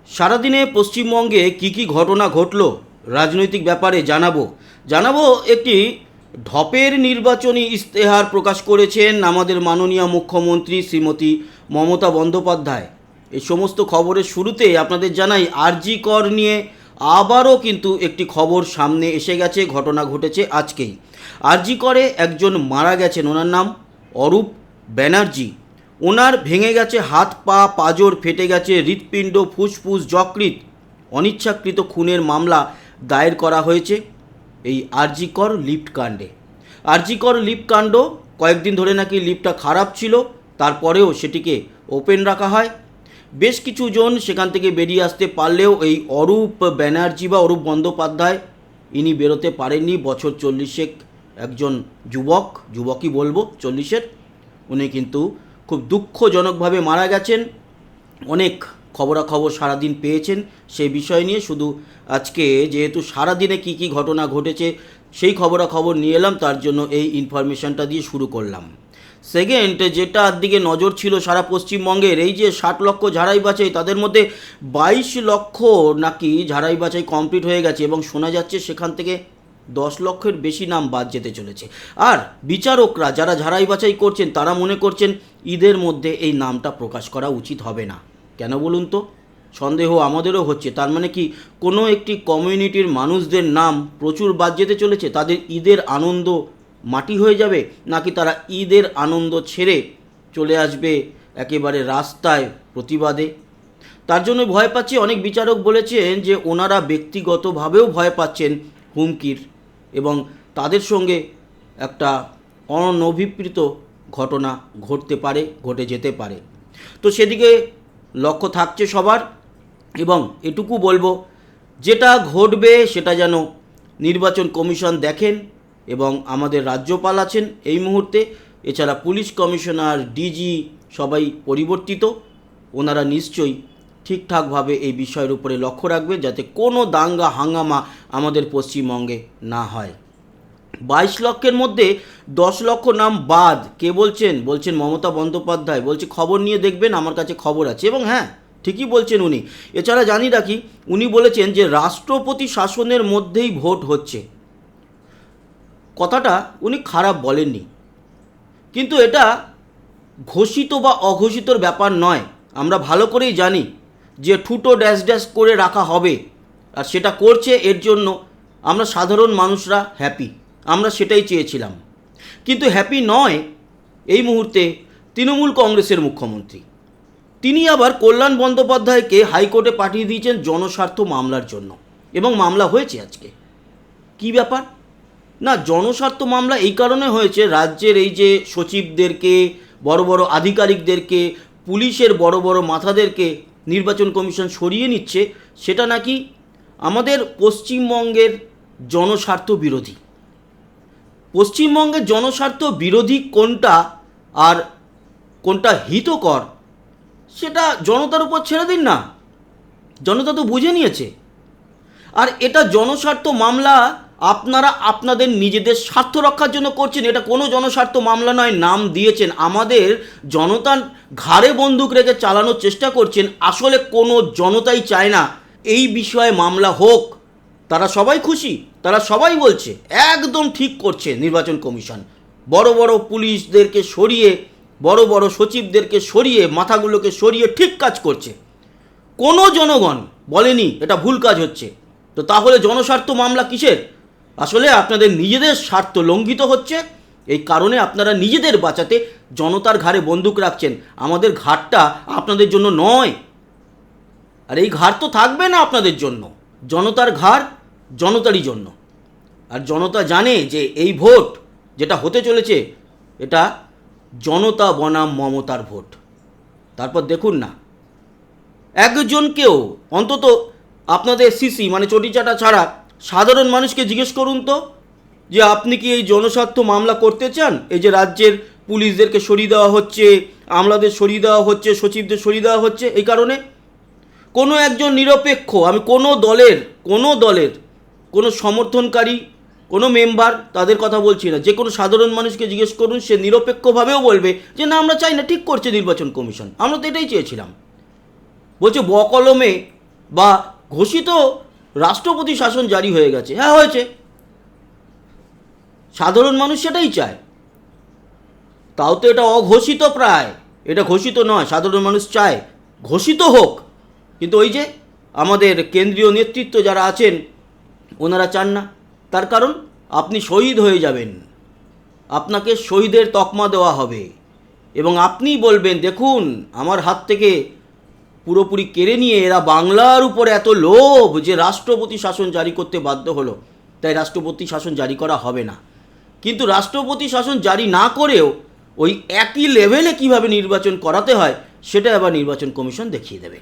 সারাদিনে পশ্চিমবঙ্গে কি ঘটনা ঘটলো রাজনৈতিক ব্যাপারে জানাবো একটি ঢপের নির্বাচনী ইশতেহার প্রকাশ করেছেন আমাদের মাননীয় মুখ্যমন্ত্রী শ্রীমতী মমতা বন্দ্যোপাধ্যায়। এই সমস্ত খবরের শুরুতে আপনাদের জানাই আরজি কর নিয়ে আবারও কিন্তু একটি খবর সামনে এসে গেছে। ঘটনা ঘটেছে আজকেই। আরজি করে একজন মারা গেছেন, ওনার নাম অরূপ ব্যানার্জি। ওনার ভেঙে গেছে হাত পা, পাঁজর ফেটে গেছে, হৃৎপিণ্ড, ফুসফুস, যকৃৎ। অনিচ্ছাকৃত খুনের মামলা দায়ের করা হয়েছে এই আরজি কর লিফট কাণ্ডে। আরজি কর লিফট কাণ্ড, কয়েকদিন ধরে নাকি লিফটটা খারাপ ছিল, তারপরেও সেটিকে ওপেন রাখা হয়। বেশ কিছু জন সেখান থেকে বেরিয়ে আসতে পারলেও এই অরূপ ব্যানার্জি বা অরূপ বন্দ্যোপাধ্যায় ইনি বেরোতে পারেননি। বছর 40 একজন যুবকই বলবো, 40-এর। উনি কিন্তু খুব দুঃখজনকভাবে মারা গেছেন। অনেক খবরাখবর সারাদিন পেয়েছেন সেই বিষয় নিয়ে। শুধু আজকে যেহেতু সারাদিনে কি ঘটনা ঘটেছে সেই খবরাখবর নিয়ে এলাম, তার জন্য এই ইনফরমেশনটা দিয়ে শুরু করলাম। সেকেন্ড, যেটা দিকে নজর ছিল সারা পশ্চিমবঙ্গের, এই যে 60 লক্ষ ঝাড়াই বাছাই, তাদের মধ্যে 22 লক্ষ নাকি ঝাড়াই বাছাই কমপ্লিট হয়ে গেছে এবং শোনা যাচ্ছে সেখান থেকে 10 লক্ষের বেশি নাম বাদ যেতে চলেছে। আর বিচারকরা যারা ঝাড়াই বাছাই করছেন তারা মনে করছেন ঈদের মধ্যে এই নামটা প্রকাশ করা উচিত হবে না। কেন বলুন তো? সন্দেহ আমাদেরও হচ্ছে। তার মানে কি কোনো একটি কমিউনিটির মানুষদের নাম প্রচুর বাদ যেতে চলেছে? তাদের ঈদের আনন্দ মাটি হয়ে যাবে, নাকি তারা ঈদের আনন্দ ছেড়ে চলে আসবে একেবারে রাস্তায় প্রতিবাদে? তার জন্য ভয় পাচ্ছে। অনেক বিচারক বলেছেন যে ওনারা ব্যক্তিগতভাবেও ভয় পাচ্ছেন হুমকির, এবং তাদের সঙ্গে একটা অনভিপ্রেত ঘটনা ঘটে যেতে পারে। তো সেদিকে লক্ষ্য থাকছে সবার। এবং এটুকু বলবো, যেটা ঘটবে সেটা যেন নির্বাচন কমিশন দেখেন, এবং আমাদের রাজ্যপাল আছেন এই মুহূর্তে, এছাড়া পুলিশ কমিশনার, ডিজি সবাই পরিবর্তিত। ওনারা নিশ্চয়ই ঠিকঠাকভাবে এই বিষয়ের উপরে লক্ষ্য রাখবে যাতে কোনো দাঙ্গা হাঙ্গামা আমাদের পশ্চিমবঙ্গে না হয়। 22 লক্ষের মধ্যে 10 লক্ষ নাম বাদ। কে বলছেন? মমতা বন্দ্যোপাধ্যায়। বলছে খবর নিয়ে দেখবেন, আমার কাছে খবর আছে। এবং হ্যাঁ, ঠিকই বলছেন উনি। এছাড়া জানি রাখি, উনি বলেছেন যে রাষ্ট্রপতি শাসনের মধ্যেই ভোট হচ্ছে। কথাটা উনি খারাপ বলেননি, কিন্তু এটা ঘোষিত বা অঘোষিতর ব্যাপার নয়। আমরা ভালো করেই জানি যে ঠুটো ড্যাশ করে রাখা হবে, আর সেটা করছে। এর জন্য আমরা সাধারণ মানুষরা হ্যাপি, আমরা সেটাই চেয়েছিলাম। কিন্তু হ্যাপি নয় এই মুহূর্তে তৃণমূল কংগ্রেসের মুখ্যমন্ত্রী। তিনি আবার কল্যাণ বন্দ্যোপাধ্যায়কে হাইকোর্টে পাঠিয়ে দিয়েছেন জনস্বার্থ মামলার জন্য, এবং মামলা হয়েছে আজকে। কি ব্যাপার? না, জনস্বার্থ মামলা এই কারণে হয়েছে, রাজ্যের এই যে সচিবদেরকে, বড় বড় আধিকারিকদেরকে, পুলিশের বড় বড় মাথাদেরকে নির্বাচন কমিশন সরিয়ে নিচ্ছে, সেটা নাকি আমাদের পশ্চিমবঙ্গের জনস্বার্থ বিরোধী। পশ্চিমবঙ্গের জনস্বার্থ বিরোধী কোনটা আর কোনটা হিতকর সেটা জনতার উপর ছেড়ে দিন না। জনতা তো বুঝে নিয়েছে। আর এটা জনস্বার্থ মামলা আপনারা আপনাদের নিজেদের স্বার্থ রক্ষার জন্য করছেন। এটা কোনো জনস্বার্থ মামলা নয়। নাম দিয়েছেন, আমাদের জনতার ঘাড়ে বন্দুক রেখে চালানোর চেষ্টা করছেন। আসলে কোনো জনতাই চায় না এই বিষয়ে মামলা হোক। তারা সবাই খুশি, তারা সবাই বলছে একদম ঠিক করছে নির্বাচন কমিশন। বড় বড় পুলিশদেরকে সরিয়ে, বড় বড় সচিবদেরকে সরিয়ে, মাথাগুলোকে সরিয়ে ঠিক কাজ করছে। কোনো জনগণ বলেনি এটা ভুল কাজ হচ্ছে। তো তাহলে জনস্বার্থ মামলা কিসের? আসলে আপনাদের নিজেদের স্বার্থ লঙ্ঘিত হচ্ছে, এই কারণে আপনারা নিজেদের বাঁচাতে জনতার ঘাড়ে বন্দুক রাখছেন। আমাদের ঘাড়টা আপনাদের জন্য নয়, আর এই ঘাড় তো থাকবে না আপনাদের জন্য। জনতার ঘাড় জনতারই জন্য। আর জনতা জানে যে এই ভোট যেটা হতে চলেছে এটা জনতা বনাম মমতার ভোট। তারপর দেখুন না, একজনকেও অন্তত আপনাদের সিসি মানে চটিচাটা ছাড়া সাধারণ মানুষকে জিজ্ঞেস করুন তো যে আপনি কি এই জনস্বার্থ মামলা করতে চান? এই যে রাজ্যের পুলিশদেরকে সরিয়ে দেওয়া হচ্ছে, আমলাদের সরিয়ে দেওয়া হচ্ছে, সচিবদের সরিয়ে দেওয়া হচ্ছে, এই কারণে কোনো একজন নিরপেক্ষ, আমি কোনো দলের কোনো সমর্থনকারী, কোনো মেম্বার তাদের কথা বলছি না, যে কোনো সাধারণ মানুষকে জিজ্ঞেস করুন, সে নিরপেক্ষভাবেও বলবে যে না, আমরা চাই না, ঠিক করছে নির্বাচন কমিশন, আমরা তো এটাই চেয়েছিলাম। বলছে বকলমে বা ঘোষিত রাষ্ট্রপতি শাসন জারি হয়ে গেছে। হ্যাঁ, হয়েছে, সাধারণ মানুষ সেটাই চায়। তাও তো এটা অঘোষিত, প্রায় এটা ঘোষিত নয়, সাধারণ মানুষ চায় ঘোষিত হোক। কিন্তু ওই যে আমাদের কেন্দ্রীয় নেতৃত্ব যারা আছেন ওনারা চান না। তার কারণ আপনি শহীদ হয়ে যাবেন, আপনাকে শহীদের তকমা দেওয়া হবে এবং আপনি বলবেন দেখুন আমার হাত থেকে পুরোপুরি কেড়ে নিয়ে এরা বাংলার উপরে এত লোভ যে রাষ্ট্রপতি শাসন জারি করতে বাধ্য হলো, তাই রাষ্ট্রপতি শাসন জারি করা হবে না। কিন্তু রাষ্ট্রপতি শাসন জারি না করেও ওই একই লেভেলে কিভাবে নির্বাচন করাতে হয় সেটা আবার নির্বাচন কমিশন দেখিয়ে দেবে।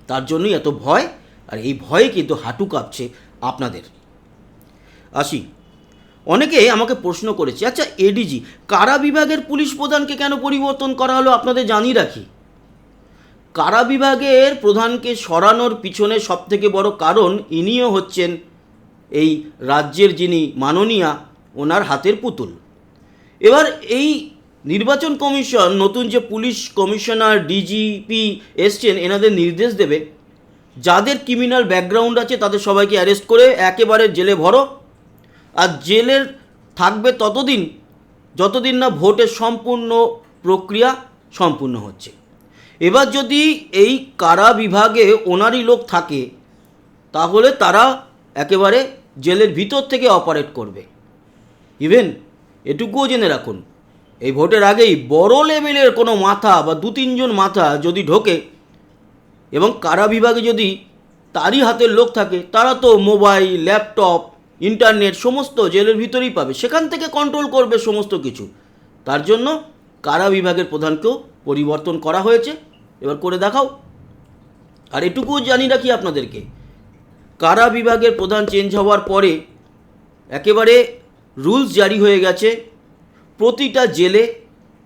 তার জন্যই এত ভয়, আর এই ভয়ে কিন্তু হাঁটু কাঁপছে আপনাদের। আসি, অনেকে আমাকে প্রশ্ন করেছে, আচ্ছা এডিজি কারা বিভাগের পুলিশ প্রধানকে কেন পরিবর্তন করা হলো? আপনাদের জানিয়ে রাখি, কারা বিভাগের প্রধানকে সরানোর পিছনে সবথেকে বড় কারণ ইনিও হচ্ছেন এই রাজ্যের যিনি মাননীয়া, ওনার হাতের পুতুল। এবার এই নির্বাচন কমিশন নতুন যে পুলিশ কমিশনার ডিজিপি এসছেন, এনাদের নির্দেশ দেবে যাদের ক্রিমিনাল ব্যাকগ্রাউন্ড আছে তাদের সবাইকে অ্যারেস্ট করে একেবারে জেলে ভরো, আর জেলের থাকবে ততদিন যতদিন না ভোটের সম্পূর্ণ প্রক্রিয়া সম্পূর্ণ হচ্ছে। এবার যদি এই কারা বিভাগে ওনারই লোক থাকে তাহলে তারা একেবারে জেলের ভিতর থেকে অপারেট করবে। ইভেন এটুকুও জেনে রাখুন, এই ভোটের আগেই বড় লেভেলের কোনো মাথা বা 2-3 জন মাথা যদি ঢোকে এবং কারা বিভাগে যদি তারই হাতের লোক থাকে, তারা তো মোবাইল, ল্যাপটপ, ইন্টারনেট সমস্ত জেলের ভিতরেই পাবে, সেখান থেকে কন্ট্রোল করবে সমস্ত কিছু। তার জন্য কারা বিভাগের প্রধানকেও পরিবর্তন করা হয়েছে। এবার করে দেখাও। আর এটুকুও জানি রাখি আপনাদেরকে, কারা বিভাগের প্রধান চেঞ্জ হওয়ার পরে একেবারে রুলস জারি হয়ে গেছে, প্রতিটা জেলে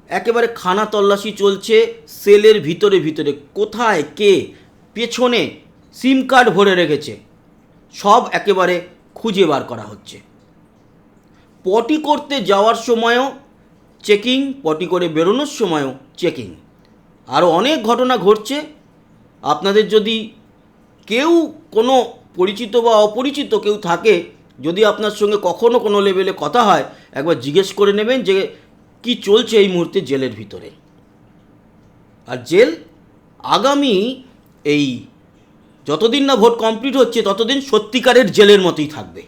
একেবারে খানা তল্লাশি চলছে, সেলের ভিতরে ভিতরে কোথায় কে পেছনে সিম কার্ড ভরে রেখেছে সব একেবারে খুঁজে বার করা হচ্ছে। পটি করতে যাওয়ার সময়ও চেকিং, পটি করে বেরোনোর সময়ও চেকিং। আরও অনেক ঘটনা ঘটছে। আপনাদের যদি কেউ কোনো পরিচিত বা অপরিচিত কেউ থাকে, যদি আপনার সঙ্গে কখনো কোনো লেভেলে কথা হয়, একবার জিজ্ঞেস করে নেবেন যে কি চলছে এই মুহূর্তে জেলের ভিতরে। আর জেল আগামী এই যতদিন না ভোট কমপ্লিট হচ্ছে ততদিন সত্যিকারের জেলের মতোই থাকবে।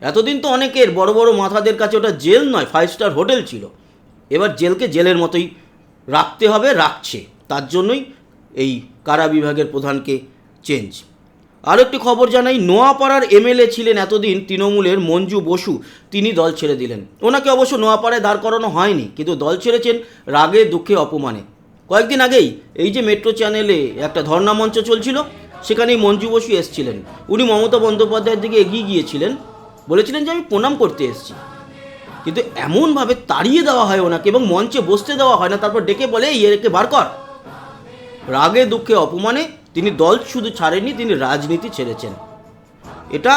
এতদিন তো অনেকের বড় বড় মাথাদের কাছে ওটা জেল নয়, 5 স্টার হোটেল ছিল। এবার জেলকে জেলের মতোই রাখতে হবে, রাখছে। তার জন্যই এই কারা বিভাগের প্রধানকে চেঞ্জ। আর একটি খবর জানাই, নোয়াপাড়ার এমএলএ ছিলেন এতদিন তৃণমূলের মঞ্জু বসু, তিনি দল ছেড়ে দিলেন। ওনাকে অবশ্য নোয়াপাড়ায় দাঁড় করানো হয়নি, কিন্তু দল ছেড়েছেন রাগে দুঃখে অপমানে। কয়েকদিন আগেই এই যে মেট্রো চ্যানেলে একটা ধর্ণা মঞ্চ চলছিল, সেখানেই মঞ্জু বসু এসেছিলেন। উনি মমতা বন্দ্যোপাধ্যায়ের দিকে এগিয়ে গিয়েছিলেন, বলেছিলেন যে আমি প্রণাম করতে এসেছি। কিন্তু এমনভাবে তাড়িয়ে দেওয়া হয় ওনাকে এবং মঞ্চে বসতে দেওয়া হয় না, তারপর ডেকে বলে একে বার কর। রাগে দুঃখে অপমানে তিনি দল শুধু ছাড়েননি, তিনি রাজনীতি ছেড়েছেন। এটা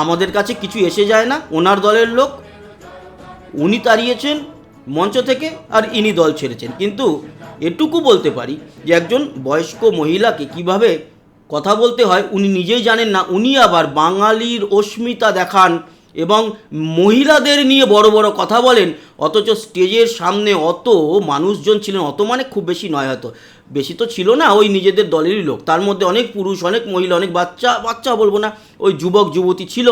আমাদের কাছে কিছু এসে যায় না। ওনার দলের লোক, উনি তাড়িয়েছেন মঞ্চ থেকে আর ইনি দল ছেড়েছেন। কিন্তু এটুকু বলতে পারি যে একজন বয়স্ক মহিলাকে কিভাবে কথা বলতে হয় উনি নিজেই জানেন না। উনি আবার বাঙালির অস্মিতা দেখান এবং মহিলাদের নিয়ে বড় বড় কথা বলেন, অথচ স্টেজের সামনে অত মানুষজন ছিলেন, অত মানে খুব বেশি নয়, হয়তো বেশি তো ছিল না, ওই নিজেদের দলেরই লোক, তার মধ্যে অনেক পুরুষ, অনেক মহিলা, অনেক বাচ্চা বলবো না, ওই যুবক যুবতী ছিল।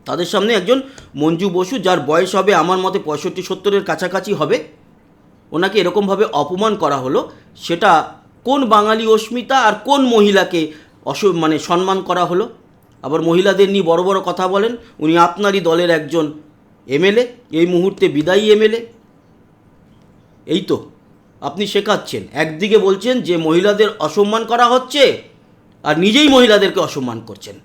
তাদের সামনে একজন মঞ্জু বসু, যার বয়স হবে আমার মতে 65-70-এর কাছাকাছি হবে, ওনাকে এরকমভাবে অপমান করা হলো। সেটা কোন বাঙালি অস্মিতা আর কোন মহিলাকে মানে সম্মান করা হলো? আবার মহিলাদের নিয়ে বড় বড় কথা বলেন। উনি আপনারই দলের একজন এমএলএ, এই মুহূর্তে বিদায়ী এমএলএ। এই তো আপনি শেখাচ্ছেন, একদিকে বলছেন যে মহিলাদের অসম্মান করা হচ্ছে আর নিজেই মহিলাদেরকে অসম্মান করছেন।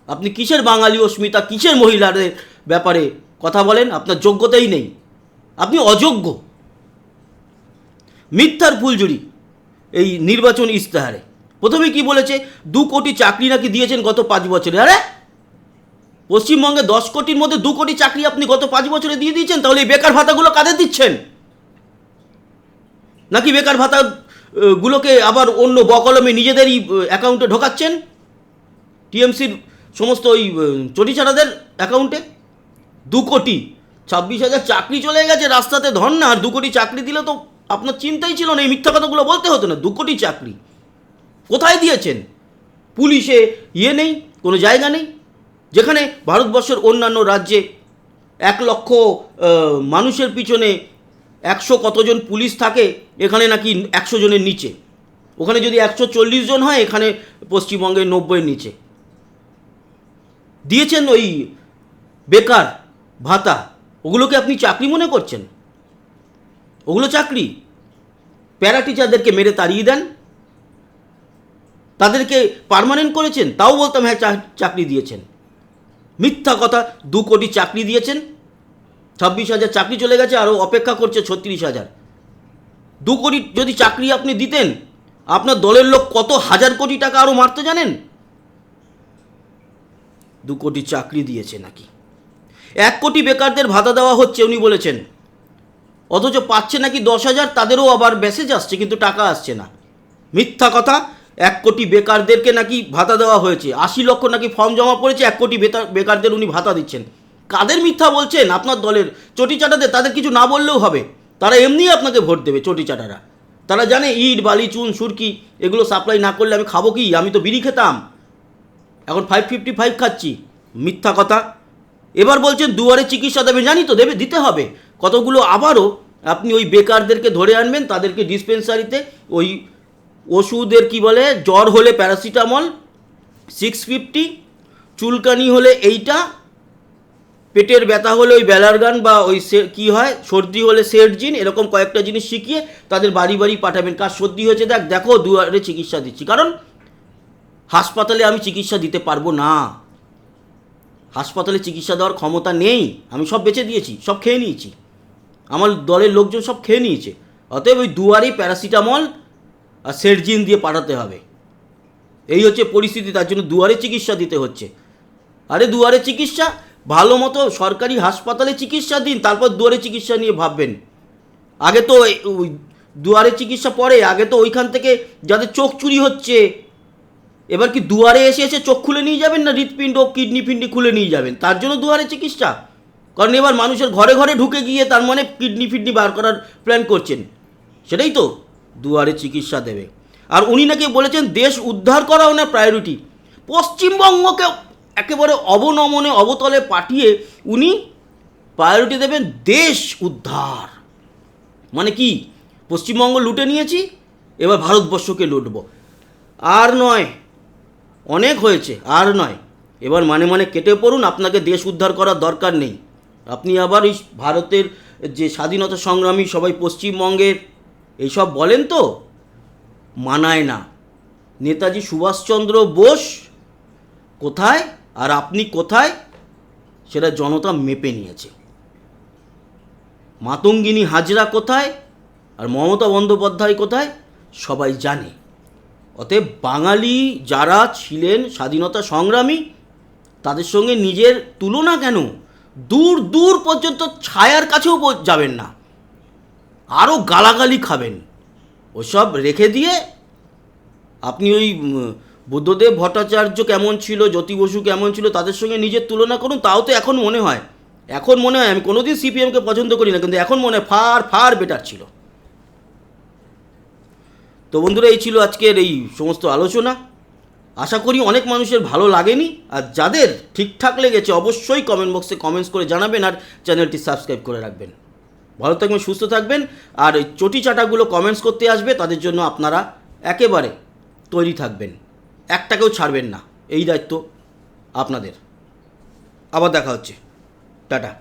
আপনি কিসের বাঙালি অস্মিতা, কিসের মহিলাদের ব্যাপারে কথা বলেন? আপনার যোগ্যতাই নেই, আপনি অযোগ্য। মিথ্যার ফুলঝুরি এই নির্বাচন ইস্তেহারে প্রথমে কি বলেছে, 2 কোটি চাকরি নাকি দিয়েছেন গত 5 বছরে। আরে পশ্চিমবঙ্গে 10 কোটির মধ্যে 2 কোটি চাকরি আপনি গত 5 বছরে দিয়ে দিয়েছেন। তাহলে এই বেকার ভাতাগুলো কাদের দিচ্ছেন? নাকি বেকার ভাতা গুলোকে আবার অন্য বকলমে নিজেদেরই অ্যাকাউন্টে ঢোকাচ্ছেন, টিএমসির সমস্ত ওই চটিচাটাদের অ্যাকাউন্টে। 2,26,000 চাকরি চলে গেছে রাস্তাতে ধর্না, আর 2 কোটি চাকরি দিলে তো আপনার চিন্তাই ছিল না, এই মিথ্যা কথাগুলো বলতে হতো না। 2 কোটি চাকরি কোথায় দিয়েছেন? পুলিশে নেই, কোনো জায়গা নেই। যেখানে ভারতবর্ষের অন্যান্য রাজ্যে 1 লক্ষ মানুষের পিছনে 100 কতজন পুলিশ থাকে, এখানে নাকি 100 জনের নিচে। ওখানে যদি 140 জন হয়, এখানে পশ্চিমবঙ্গে 90-এর নিচে। দিয়েছেন ওই বেকার ভাতা, ওগুলোকে আপনি চাকরি মনে করছেন? ওগুলো চাকরি? প্যারা টিচারদেরকে মেরে তাড়িয়ে দেন, তাদেরকে পার্মানেন্ট করেছেন, তাও বলতাম হ্যাঁ চাকরি দিয়েছেন। মিথ্যা কথা। 2 কোটি চাকরি দিয়েছেন, 26,000 চাকরি চলে গেছে, আরও অপেক্ষা করছে 36,000। 2 কোটি যদি চাকরি আপনি দিতেন, আপনার দলের লোক কত হাজার কোটি টাকা আরও মারতে জানেন? 2 কোটি চাকরি দিয়েছে নাকি? 1 কোটি বেকারদের ভাতা দেওয়া হচ্ছে উনি বলেছেন, অথচ পাচ্ছে নাকি 10,000, তাদেরও আবার মেসেজ আসছে কিন্তু টাকা আসছে না। মিথ্যা কথা। 1 কোটি বেকারদেরকে নাকি ভাতা দেওয়া হয়েছে, 80 লক্ষ নাকি ফর্ম জমা পড়েছে, 1 কোটি বেকারদের উনি ভাতা দিচ্ছেন। কাদের মিথ্যা বলছেন? আপনার দলের চটিচাটাদের। তাদের কিছু না বললেও হবে, তারা এমনিই আপনাকে ভোট দেবে। চটিচাটারা তারা জানে ইট বালি চুন সুরকি এগুলো সাপ্লাই না করলে আমি খাবো কি? আমি তো বিড়ি খেতাম, এখন 555 খাচ্ছি। মিথ্যা কথা। এবার বলছেন দুয়ারে চিকিৎসা দেবে, জানি তো দেবে, দিতে হবে কতগুলো। আবারও আপনি ওই বেকারদেরকে ধরে আনবেন, তাদেরকে ডিসপেন্সারিতে ওই ওষুধের কি বলে, জ্বর হলে প্যারাসিটামল 650, চুলকানি হলে এইটা, পেটের ব্যথা হলে ওই ব্যালারগান বা ওই কি হয়, সর্দি হলে সেটজিন, এরকম কয়েকটা জিনিস শিখিয়ে তাদের বাড়ি বাড়ি পাঠাবেন। কার সর্দি হয়েছে দেখো দুয়ারে চিকিৎসা দিচ্ছি। কারণ হাসপাতালে আমি চিকিৎসা দিতে পারবো না, হাসপাতালে চিকিৎসা দেওয়ার ক্ষমতা নেই। আমি সব বেচে দিয়েছি, সব খেয়ে নিয়েছি, আমার দলের লোকজন সব খেয়ে নিয়েছে। অতএব ওই দুয়ারেই প্যারাসিটামল আর সেটজিন দিয়ে পাঠাতে হবে। এই হচ্ছে পরিস্থিতি, তার জন্য দুয়ারে চিকিৎসা দিতে হচ্ছে। আরে দুয়ারে চিকিৎসা, ভালো মতো সরকারি হাসপাতালে চিকিৎসা দিন, তারপর দুয়ারে চিকিৎসা নিয়ে ভাববেন। আগে তো ওই দুয়ারে চিকিৎসা পরে, আগে তো ওইখান থেকে যাদের চোখ চুরি হচ্ছে, এবার কি দুয়ারে এসে এসে চোখ খুলে নিয়ে যাবেন, না হৃৎপিণ্ড কিডনি ফিডনি খুলে নিয়ে যাবেন? তার জন্য দুয়ারে চিকিৎসা। কারণ এবার মানুষের ঘরে ঘরে ঢুকে গিয়ে তার মানে কিডনি ফিডনি বার করার প্ল্যান করছেন, সেটাই তো দুয়ারে চিকিৎসা দেবে। আর উনি নাকি বলেছেন দেশ উদ্ধার করা ওনার প্রায়োরিটি। পশ্চিমবঙ্গকে একেবারে অবনমনে অবতলে পাঠিয়ে উনি প্রায়োরিটি দেবেন দেশ উদ্ধার। মানে কি, পশ্চিমবঙ্গ লুটে নিয়েছি, এবার ভারতবর্ষকে লুটব। আর নয়, অনেক হয়েছে, আর নয়। এবার মানে মানে কেটে পড়ুন, আপনাকে দেশ উদ্ধার করার দরকার নেই। আপনি আবার এই ভারতের যে স্বাধীনতা সংগ্রামী সবাই পশ্চিমবঙ্গের এইসব বলেন তো, মানায় না। নেতাজি সুভাষচন্দ্র বোস কোথায় আর আপনি কোথায়, সেটা জনতা মেপে নিয়েছে। মাতঙ্গিনী হাজরা কোথায় আর মমতা বন্দ্যোপাধ্যায় কোথায়, সবাই জানে। অতএব বাঙালি যারা ছিলেন স্বাধীনতা সংগ্রামী, তাদের সঙ্গে নিজের তুলনা কেন? দূর দূর পর্যন্ত ছায়ার কাছেও যাবেন না, আরও গালাগালি খাবেন। ওসব রেখে দিয়ে আপনি ওই বুদ্ধদেব ভট্টাচার্য কেমন ছিল, জ্যোতি বসু কেমন ছিল, তাদের সঙ্গে নিজের তুলনা করুন। তাও তো এখন মনে হয়, আমি কোনোদিন সিপিএমকে পছন্দ করি না, কিন্তু এখন মনে হয় ফার ফার বেটার ছিল। তো বন্ধুরা, এই ছিল আজকের এই সমস্ত আলোচনা। আশা করি অনেক মানুষের ভালো লাগেনি, আর যাদের ঠিকঠাক লেগেছে অবশ্যই কমেন্ট বক্সে কমেন্টস করে জানাবেন, আর চ্যানেলটি সাবস্ক্রাইব করে রাখবেন। ভালো থাকবেন, সুস্থ থাকবেন। আর ওই চটি চাটাগুলো কমেন্টস করতে আসবে, তাদের জন্য আপনারা একেবারে তৈরি থাকবেন, একটাকেও ছাড়বেন না। এই দায়িত্ব আপনাদের। আবার দেখা হচ্ছে, টাটা।